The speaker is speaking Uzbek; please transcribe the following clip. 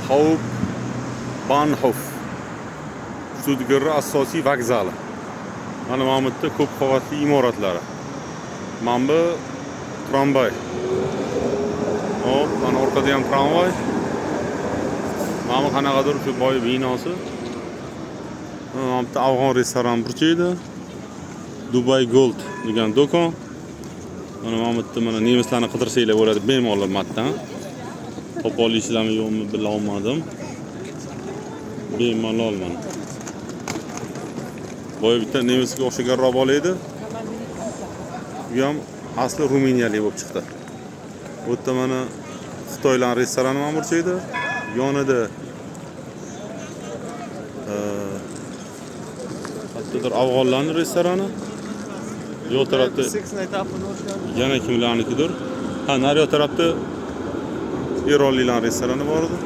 Hauptbahnhof. Stuttgart asosiy vokzali. Mana bu yerda ko'p qavatli imoratlari. Mana bu tramvay. Hop, mana orqada ham tramvay. Mana bu qanaqadir shu boy binosi. Mana bu yerda afg'on restoran burchaydi. Dubai Gold degan do'kon. Mana bu yerda mana nemislarni qidirsanglar bo'ladi, bemalol matdan. Topa olasizlarmi yo'qmi bilolmadim. Bemalol mana. Boya bitta nemisga o'xshaganroq bola edi. Bu ham asli ruminiyalik bo'lib chiqdi. Bu yerda mana Xitoylar restorani ham burchaydi. Yonida hattodir afg'onlarning restorani. Yo'q tarafda yana kimlarnikidir. Ha, nariyoq tarafda Eronliklar restorani bor edi.